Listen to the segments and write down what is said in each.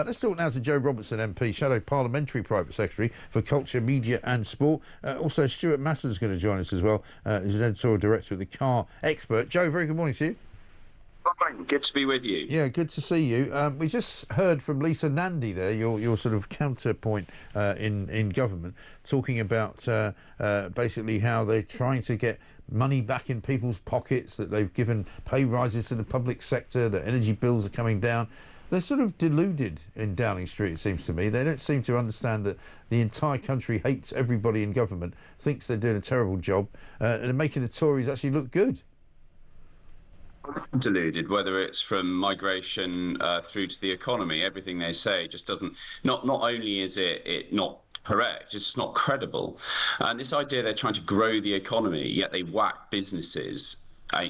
Let's talk now to Joe Robertson MP, Shadow Parliamentary Private Secretary for Culture, Media and Sport. Also, Stuart Massen's going to join us as well, who's Editorial Director of The Car Expert. Joe, very good morning to you. Good to be with you. Yeah, good to see you. We just heard from Lisa Nandy there, your sort of counterpoint in government, talking about basically how they're trying to get money back in people's pockets, that they've given pay rises to the public sector, that energy bills are coming down. They're sort of deluded in Downing Street, it seems to me. They don't seem to understand that the entire country hates everybody in government, thinks they're doing a terrible job, and they're making the Tories actually look good. Deluded, whether it's from migration through to the economy, everything they say just doesn't. Not only is it not correct, it's just not credible. And this idea they're trying to grow the economy, yet they whack businesses,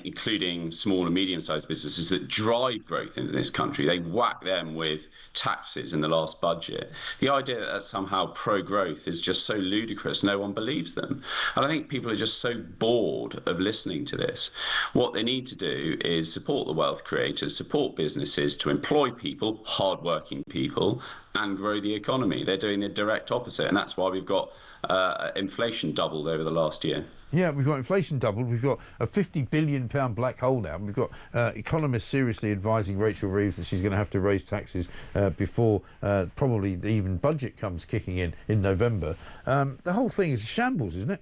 including small and medium-sized businesses that drive growth in this country. They whack them with taxes in the last budget. The idea that that's somehow pro-growth is just so ludicrous, no one believes them. And I think people are just so bored of listening to this. What they need to do is support the wealth creators, support businesses to employ people, hard-working people, and grow the economy. They're doing the direct opposite, and that's why we've got inflation doubled over the last year. Yeah, we've got inflation doubled. We've got a £50 billion black hole now. We've got economists seriously advising Rachel Reeves that she's going to have to raise taxes before probably the even budget comes kicking in November. The whole thing is a shambles, isn't it?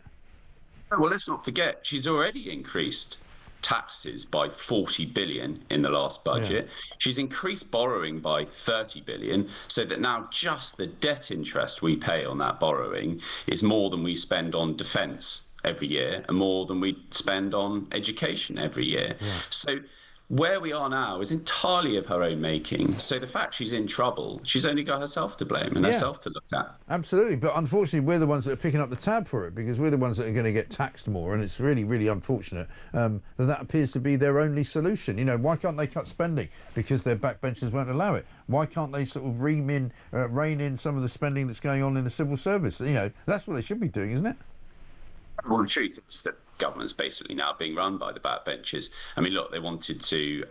Well, let's not forget, she's already increased taxes by 40 billion in the last budget. Yeah. She's increased borrowing by 30 billion, so that now just the debt interest we pay on that borrowing is more than we spend on defence every year and more than we spend on education every year. Yeah. So where we are now is entirely of her own making. So the fact she's in trouble, she's only got herself to blame and herself to look at. Absolutely. But unfortunately, we're the ones that are picking up the tab for it, because we're the ones that are going to get taxed more. And it's really, really unfortunate that appears to be their only solution. You know, why can't they cut spending? Because their backbenchers won't allow it. Why can't they sort of rein in some of the spending that's going on in the civil service? You know, that's what they should be doing, isn't it? Well, the truth is that government's basically now being run by the backbenchers. I mean, look, they wanted to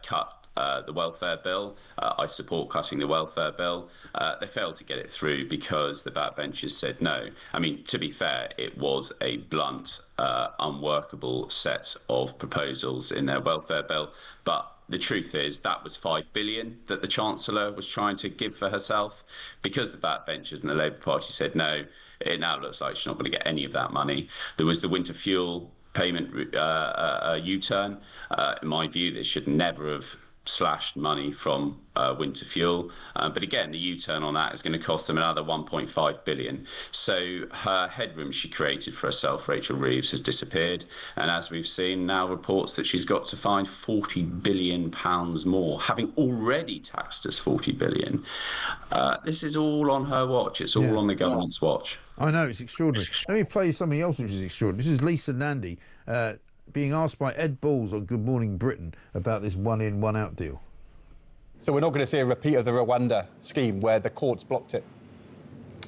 cut the welfare bill. I support cutting the welfare bill. They failed to get it through because the backbenchers said no. I mean, to be fair, it was a blunt, unworkable set of proposals in their welfare bill. But the truth is that was 5 billion that the Chancellor was trying to give for herself. Because the backbenchers and the Labour Party said no, it now looks like she's not going to get any of that money. There was the winter fuel payment U-turn. In my view, they should never have slashed money from winter fuel. But again, the U-turn on that is going to cost them another 1.5 billion. So her headroom she created for herself, Rachel Reeves, has disappeared. And as we've seen now, reports that she's got to find £40 billion more, having already taxed us 40 billion. This is all on her watch. It's all on the government's watch. I know, it's extraordinary. Let me play you something else which is extraordinary. This is Lisa Nandy being asked by Ed Balls on Good Morning Britain about this one-in, one-out deal. So we're not going to see a repeat of the Rwanda scheme where the courts blocked it?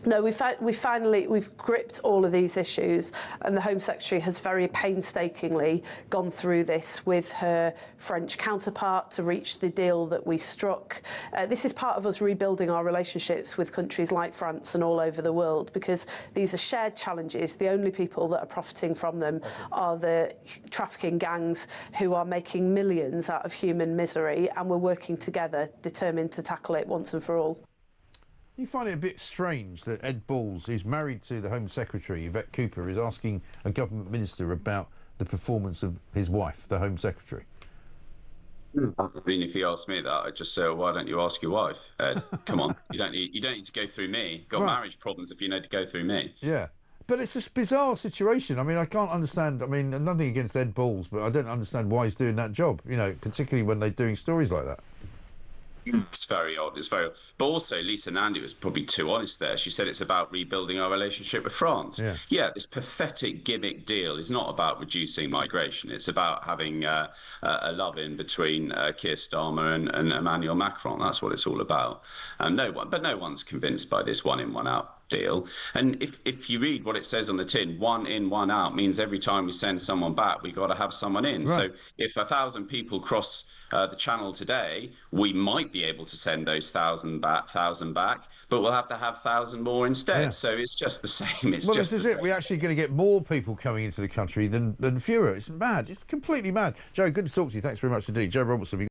No, we've gripped all of these issues, and the Home Secretary has very painstakingly gone through this with her French counterpart to reach the deal that we struck. This is part of us rebuilding our relationships with countries like France and all over the world, because these are shared challenges. The only people that are profiting from them are the trafficking gangs who are making millions out of human misery, and we're working together, determined to tackle it once and for all. You find it a bit strange that Ed Balls, who's married to the Home Secretary, Yvette Cooper, is asking a government minister about the performance of his wife, the Home Secretary? I mean, if he asked me that, I'd just say, well, why don't you ask your wife, Ed? Come on, you don't need to go through me. You've got marriage problems if you need to go through me. Yeah. But it's a bizarre situation. I mean, I can't understand. I mean, nothing against Ed Balls, but I don't understand why he's doing that job, you know, particularly when they're doing stories like that. It's very odd. It's very odd. But also, Lisa Nandy was probably too honest there. She said it's about rebuilding our relationship with France. Yeah, this pathetic gimmick deal is not about reducing migration. It's about having a love-in between Keir Starmer and Emmanuel Macron. That's what it's all about. No one's convinced by this one-in, one-out deal. And if you read what it says on the tin, 1 in, 1 out means every time we send someone back, we've got to have someone in. Right. So if 1,000 people cross the channel today, we might be able to send those 1,000 back, but we'll have to have 1,000 more instead. Yeah. So it's just the same. Well, this is it. We're actually going to get more people coming into the country than fewer. It's mad. It's completely mad. Joe, good to talk to you. Thanks very much indeed. Joe Robertson.